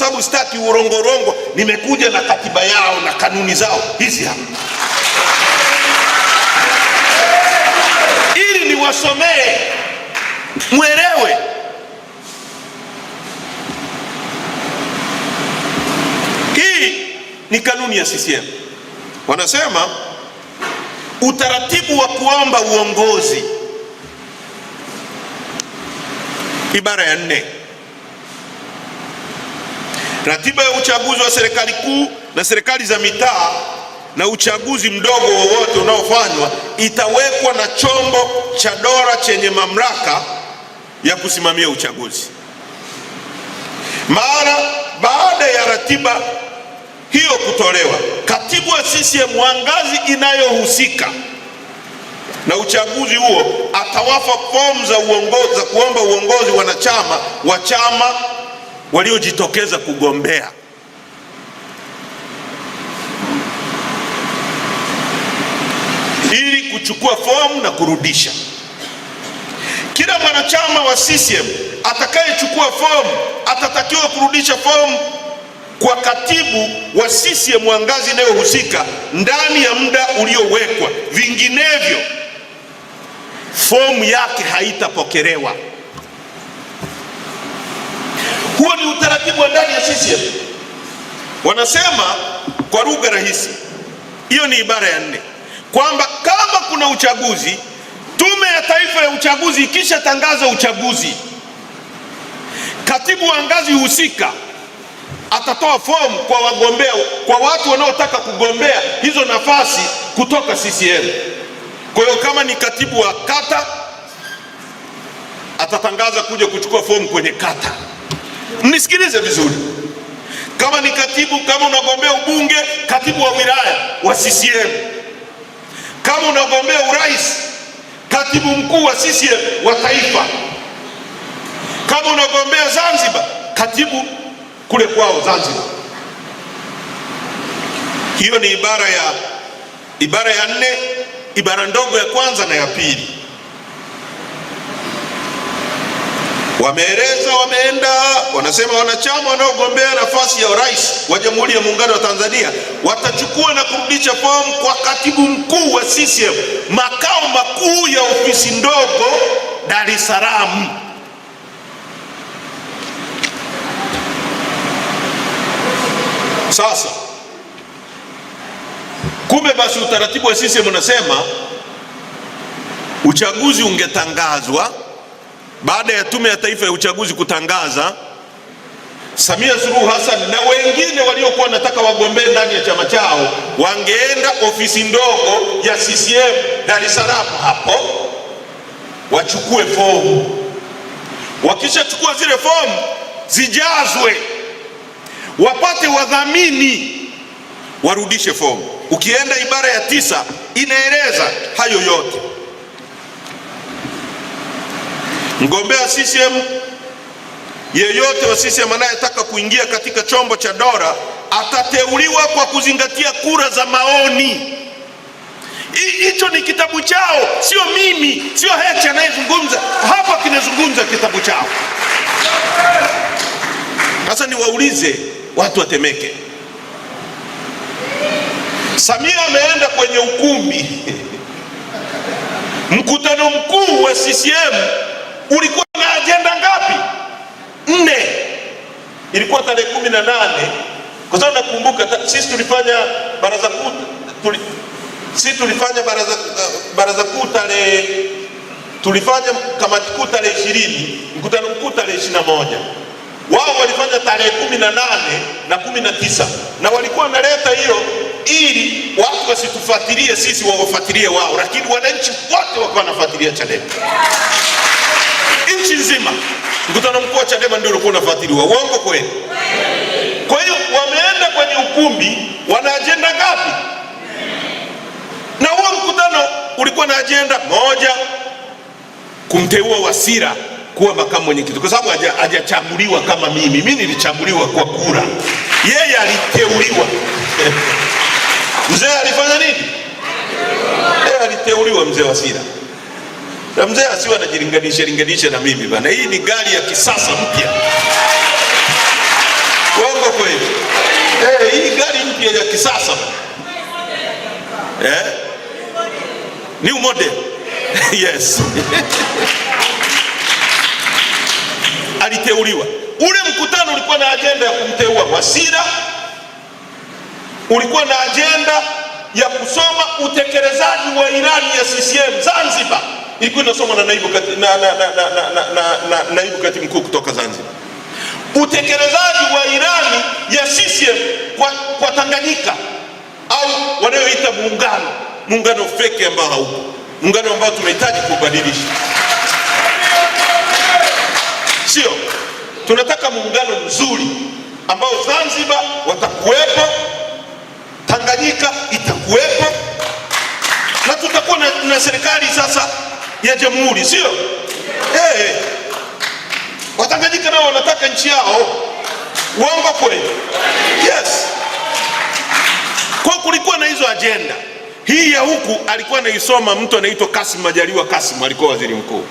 sababu sitaki urongo, nimekuja na katiba yao na kanuni zao hizi hapa, ili niwasomee mwelewe. Hii ni kanuni ya CCM. Wanasema utaratibu wa kuomba uongozi, ibara ya 4. Ratiba ya uchaguzi wa serikali kuu na serikali za mitaa na uchaguzi mdogo wowote unaofanywa itawekwa na chombo cha dola chenye mamlaka ya kusimamia uchaguzi. Mara baada ya ratiba hiyo kutolewa, katibu wa CCM wa ngazi inayohusika na uchaguzi huo atawapa fomu za uongozi za kuomba uongozi wanachama wa chama waliojitokeza kugombea. Ili kuchukua fomu na kurudisha. Kila mwanachama wa CCM atakayechukua fomu atatakiwa kurudisha fomu kwa katibu wa CCM wa ngazi inayohusika ndani ya muda uliowekwa, vinginevyo fomu yake haitapokelewa. Huo ni utaratibu wa ndani ya CCM. Wanasema kwa lugha rahisi, hiyo ni ibara ya 4, kwamba kama kuna uchaguzi, Tume ya Taifa ya Uchaguzi ikisha tangaza uchaguzi, katibu wa ngazi husika atatoa fomu kwa wagombea, kwa watu wanaotaka kugombea hizo nafasi kutoka CCM. Kwa hiyo kama ni katibu wa kata, atatangaza kuja kuchukua fomu kwenye kata. Mnisikilize vizuri. Kama ni katibu, kama unagombea ubunge, katibu wa wilaya wa CCM. Kama unagombea urais, katibu mkuu wa CCM wa taifa. Kama unagombea Zanzibar, katibu kule kwao Zanzibar. Hiyo ni ibara ya 4, ibara ndogo ya kwanza na ya pili. Wameeleza, wanasema wanachama wanaogombea nafasi ya urais wa Jamhuri ya Muungano wa Tanzania watachukua na kurudisha fomu kwa katibu mkuu wa CCM makao makuu ya ofisi ndogo Dar es Salaam. Sasa kumbe basi utaratibu wa CCM unasema uchaguzi ungetangazwa baada ya Tume ya Taifa ya Uchaguzi kutangaza, Samia Suluhu Hassan na wengine waliokuwa wanataka wagombee ndani ya chama chao wangeenda ofisi ndogo ya CCM Dar es Salaam hapo wachukue fomu. Wakishachukua zile fomu zijazwe, wapate wadhamini, warudishe fomu. Ukienda ibara ya 9 inaeleza hayo yote. Mgombea CCM yeyote wa CCM anayetaka kuingia katika chombo cha dola atateuliwa kwa kuzingatia kura za maoni. Hicho ni kitabu chao, sio mimi, sio Heche anayezungumza hapa, kinazungumza kitabu chao. Sasa niwaulize watu wa Temeke, Samia ameenda kwenye ukumbi mkutano mkuu wa CCM ulikuwa na ajenda ngapi? 4. Ilikuwa tarehe 18, kwa sababu nakumbuka sisi tulifanya baraza kuu, baraza kuu tarehe, tulifanya kamati kuu tarehe 20, mkutano mkuu tarehe 21. Wao walifanya tarehe 18 na 19, na walikuwa wanaleta hiyo ili watu wasitufuatilie sisi, wawafuatilie wao, lakini wananchi wote wakawa wanafuatilia Chadema. Nchi nzima mkutano mkuu wa Chadema ndio ulikuwa unafuatiliwa. Uongo kweli? Kwa hiyo wameenda kwenye ukumbi, wana ajenda ngapi? Na huo mkutano ulikuwa na ajenda moja, kumteua Wasira kuwa makamu mwenyekiti, kwa sababu hajachaguliwa kama mimi nilichaguliwa kwa kura, yeye aliteuliwa. Mzee alifanya nini? Yeye aliteuliwa, mzee Wasira. Na mzee asiwe anajilinganisha na mimi bana. Hii ni gari ya kisasa mpya. Uongo kweli? Hii gari mpya ya kisasa new model yes. Aliteuliwa. Ule mkutano ulikuwa na ajenda ya kumteua Wasira, ulikuwa na ajenda ya kusoma utekelezaji wa ilani ya CCM Zanzibar, ilikuwa inasomwa na naibu katibu mkuu kutoka Zanzibar. Utekelezaji wa ilani ya CCM kwa Tanganyika, au wanayoita muungano feki ambao haupo, muungano ambao tunahitaji kubadilisha. Sio, tunataka muungano mzuri ambao Zanzibar watakuwepo, Tanganyika itakuwepo, na tutakuwa na serikali sasa ya jamhuri, sio? Watanganyika nao wanataka nchi yao. Uongo kweli? Yes. Kwa kulikuwa na hizo agenda. Hii ya huku alikuwa anaisoma mtu anaitwa Kassim Majaliwa. Kassim alikuwa waziri mkuu.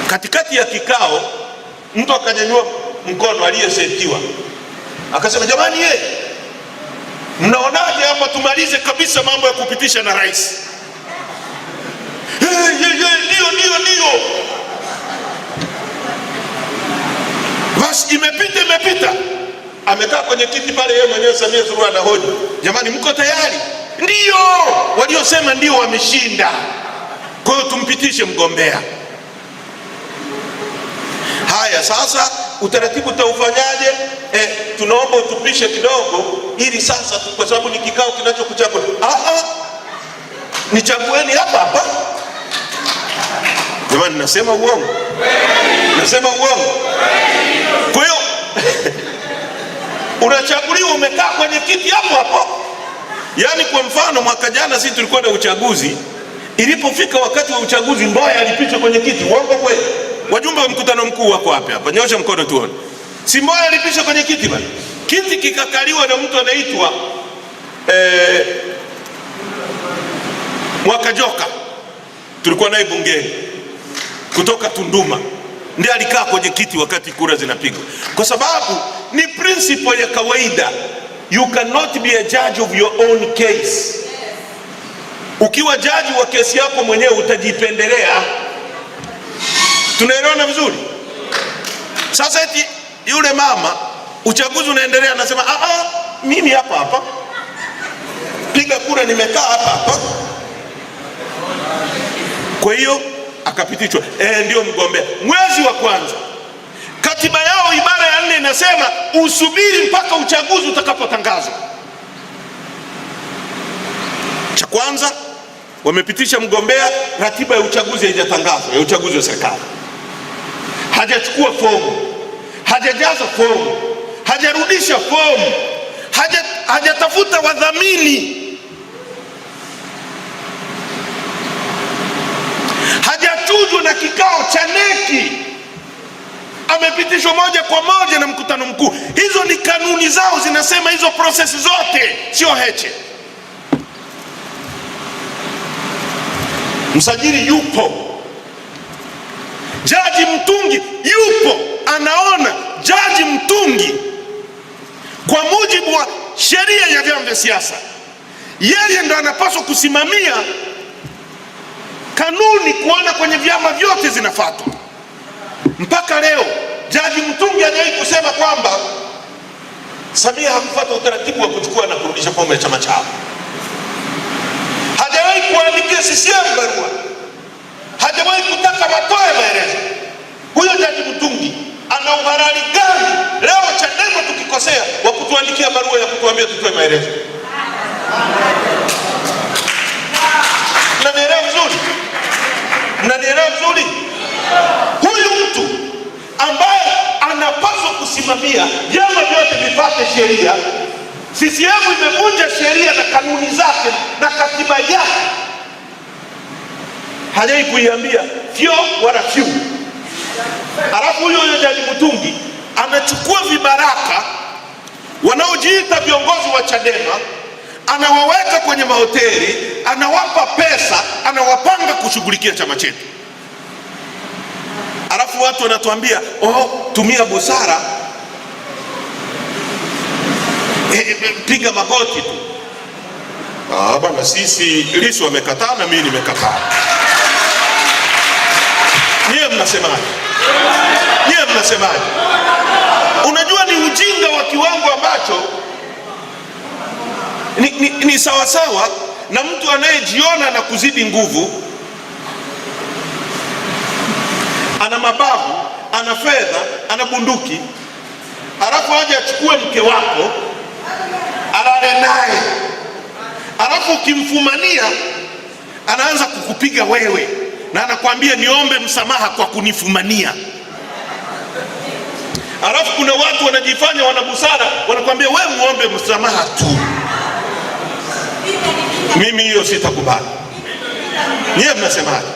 Katikati ya kikao mtu akanyanyua mkono aliyesetiwa, akasema, jamani mnaonaje hapa tumalize kabisa mambo ya kupitisha na rais? Ndio. Basi imepita. Amekaa kwenye kiti pale, yeye mwenyewe Samia Suluhu anahoji, jamani mko tayari? Ndio. Waliosema ndio wameshinda, kwa hiyo tumpitishe mgombea. Haya, sasa utaratibu utaufanyaje? Tunaomba utupishe kidogo, ili sasa kwa sababu ni kikao kinachokuchagua. Nichagueni hapa. Jamani, nasema uongo? Nasema uongo? Kwa hiyo unachaguliwa umekaa kwenye kiti hapo. Yaani kwa mfano mwaka jana sisi tulikuwa na uchaguzi, ilipofika wakati wa uchaguzi Mboya alipishwa kwenye kiti. Uongo kweli? Wajumbe wa mkutano mkuu wako hapa, nyosha mkono tuone. Si Mboya alipishwa kwenye kiti bali? Kiti kikakaliwa na mtu anaitwa Mwakajoka, tulikuwa naye bungeni kutoka Tunduma, ndiye alikaa kwenye kiti wakati kura zinapigwa, kwa sababu ni principle ya kawaida, you cannot be a judge of your own case. Ukiwa jaji wa kesi yako mwenyewe utajipendelea. Tunaelewana vizuri? Sasa eti yule mama, uchaguzi unaendelea, anasema mimi hapa piga kura, nimekaa hapa. Kwa hiyo akapitishwa, ndio mgombea. Mwezi wa kwanza, katiba yao ibara ya 4 inasema usubiri mpaka uchaguzi utakapotangazwa. Cha kwanza wamepitisha mgombea, ratiba ya uchaguzi haijatangazwa, ya uchaguzi wa serikali. Hajachukua fomu, hajajaza fomu, hajarudisha fomu, hajatafuta wadhamini, hajachujwa na kikao cha neki, amepitishwa moja kwa moja na mkutano mkuu. Hizo ni kanuni zao zinasema hizo prosesi zote, sio Heche. Msajili yupo, Jaji Mtungi yupo, anaona. Jaji Mtungi kwa mujibu wa sheria ya vyama vya siasa, yeye ndo anapaswa kusimamia kanuni, kuona kwenye vyama vyote zinafuatwa. Mpaka leo Jaji Mtungi hajawahi kusema kwamba Samia hakufuata utaratibu wa kuchukua na kurudisha fomu ya chama chao. Hajawahi kuandikia CCM barua, hajawahi kutaka watoe maelezo. Huyo Jaji Mtungi ana uhalali gani leo Chadema tukikosea wa kutuandikia barua ya kutuambia tutoe maelezo? Mnanielewa vizuri? Mnanielewa vizuri? Huyu mtu ambaye anapaswa kusimamia vyama vyote vifuate sheria, CCM imevunja sheria na kanuni zake na katiba yake, hajai kuiambia fyo wala fyu. Alafu huyo Jaji Mtungi anachukua vibaraka wanaojiita viongozi wa Chadema, anawaweka kwenye mahoteli, anawapa pesa, anawapanga kushughulikia chama chetu. Alafu watu wanatuambia tumia busara, piga magoti tu. Bwana, sisi Lissu wamekataa na mimi nimekataa. Nyie mnasemaje? Nyie mnasemaje? Unajua ni ujinga wa kiwango ambacho ni sawasawa na mtu anayejiona na kuzidi nguvu, ana mabavu, ana fedha, ana bunduki, alafu aje achukue mke wako alale naye, alafu ukimfumania anaanza kukupiga wewe na anakuambia niombe msamaha kwa kunifumania. Alafu kuna watu wanajifanya wana busara, wanakuambia wewe muombe msamaha tu. Mimi hiyo sitakubali. Nyie mnasemaje?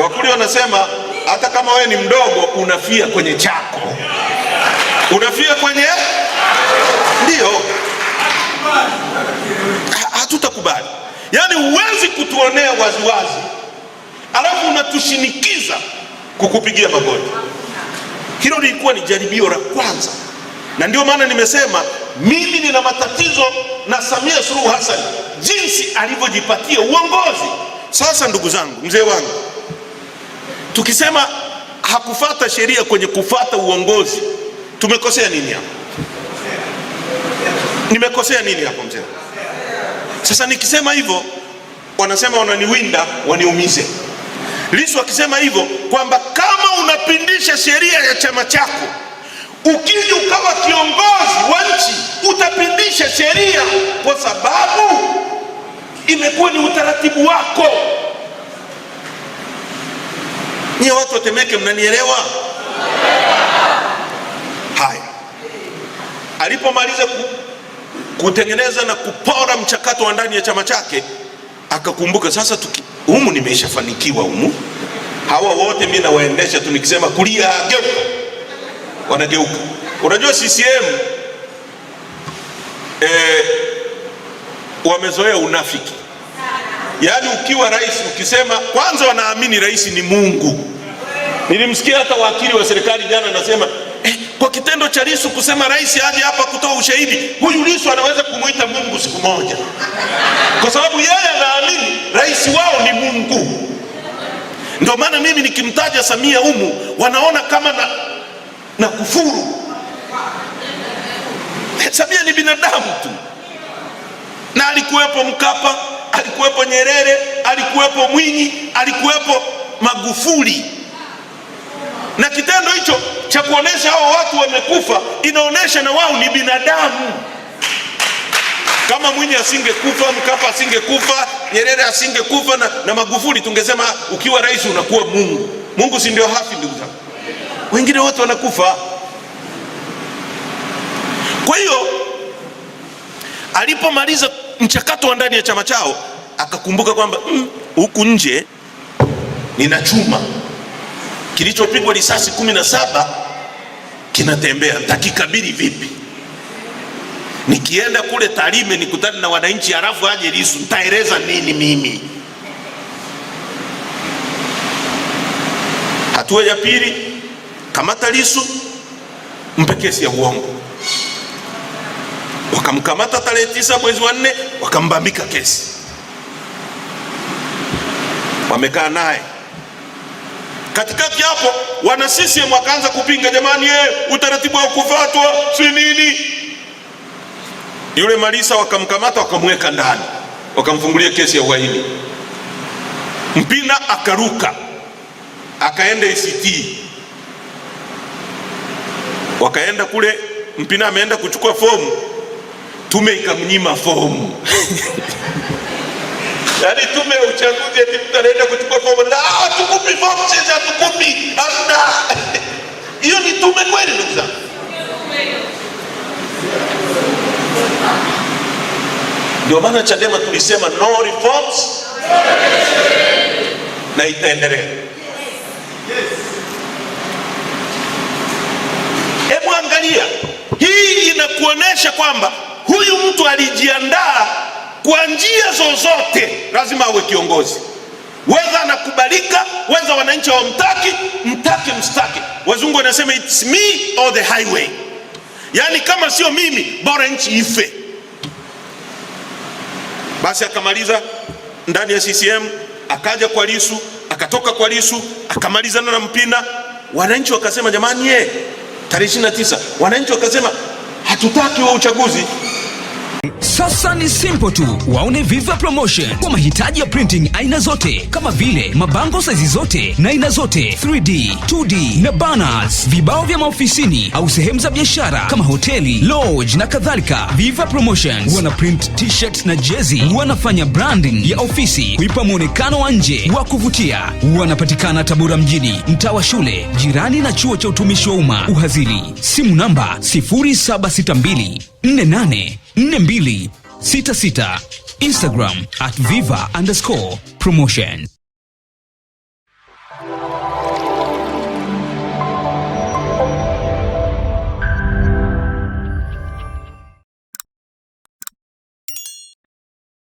Wakuli wanasema hata kama wewe ni mdogo unafia kwenye chako. Unafia kwenye? Ndio. Hatutakubali. Yaani huwezi kutuonea waziwazi alafu unatushinikiza kukupigia magoti. Hilo lilikuwa ni jaribio la kwanza, na ndio maana nimesema mimi nina matatizo na Samia Suluhu Hassan jinsi alivyojipatia uongozi. Sasa ndugu zangu, mzee wangu, tukisema hakufata sheria kwenye kufata uongozi, tumekosea nini hapo? Nimekosea nini hapo mzee? Sasa nikisema hivyo wanasema wananiwinda waniumize. Lissu akisema hivyo kwamba kama unapindisha sheria ya chama chako ukija ukawa kiongozi wa nchi utapindisha sheria kwa sababu imekuwa ni utaratibu wako. Nyie watu wa Temeke mnanielewa? Haya, alipomaliza kutengeneza na kupora mchakato wa ndani ya chama chake akakumbuka sasa humu nimeshafanikiwa humu, hawa wote mimi nawaendesha tu, nikisema kulia geuka wanageuka. Unajua CCM wamezoea unafiki. Yaani ukiwa rais ukisema, kwanza wanaamini rais ni Mungu. Nilimsikia hata wakili wa serikali jana anasema kwa kitendo cha Lissu kusema rais aje hapa kutoa ushahidi, huyu Lissu anaweza kumuita Mungu siku moja, kwa sababu yeye anaamini rais wao ni Mungu. Ndio maana mimi nikimtaja Samia humu wanaona kama na kufuru. Samia ni binadamu tu, na alikuwepo Mkapa, alikuwepo Nyerere, alikuwepo Mwinyi, alikuwepo Magufuli, na kitendo hicho cha kuonesha hao watu wamekufa inaonesha na wao ni binadamu. Kama Mwinyi asingekufa, Mkapa asingekufa, Nyerere asingekufa na Magufuli, tungesema ukiwa rais unakuwa Mungu. Mungu si ndio hafi ndugu zangu? Wengine wote wanakufa. Kwa hiyo alipomaliza mchakato wa ndani ya chama chao akakumbuka kwamba huku nje nina chuma kilichopigwa risasi 17 kinatembea, nitakikabili vipi? Nikienda kule Tarime nikutane na wananchi halafu aje Lissu, nitaeleza nini mimi? Hatua ya pili, kamata Lissu, mpe kesi ya uongo. Wakamkamata tarehe 9 mwezi wa 4, wakambambika kesi. Wamekaa naye. Katikati hapo wana CCM wakaanza kupinga, jamani utaratibu wa kufuatwa si nini. Yule Malisa wakamkamata wakamweka ndani, wakamfungulia kesi ya uhaini. Mpina akaruka akaenda ACT, wakaenda kule. Mpina ameenda kuchukua fomu, tume ikamnyima fomu. Yaani tume ya uchaguzi eti mtu anaenda kuchukua fomu, na tukupi fomu sasa, tukupi hata. Hiyo ni tume kweli ndugu zangu? Ndio maana Chadema tulisema no reforms na itaendelea. Hebu angalia, hii inakuonesha kwamba huyu mtu alijiandaa kwa njia zozote lazima awe kiongozi. Whether anakubalika, whether wananchi hawamtaki, mtaki mstaki. Wazungu wanasema it's me or the highway. Yaani kama sio mimi, bora nchi ife. Basi akamaliza ndani ya CCM, akaja kwa Lissu, akatoka kwa Lissu, akamalizana na Mpina. Wananchi wakasema jamani, tarehe 29 wananchi wakasema hatutaki huo uchaguzi. Sasa ni simple tu, waone Viva Promotion kwa mahitaji ya printing aina zote, kama vile mabango size zote na aina zote, 3D, 2D na banners, vibao vya maofisini au sehemu za biashara kama hoteli, lodge na kadhalika. Viva Promotions wana print t-shirt na jezi, wanafanya branding ya ofisi kuipa muonekano wa nje wa kuvutia. Wanapatikana Tabora mjini, mtaa wa shule, jirani na chuo cha utumishi wa umma Uhazili. Simu namba 0762484266. Instagram @viva_promotion.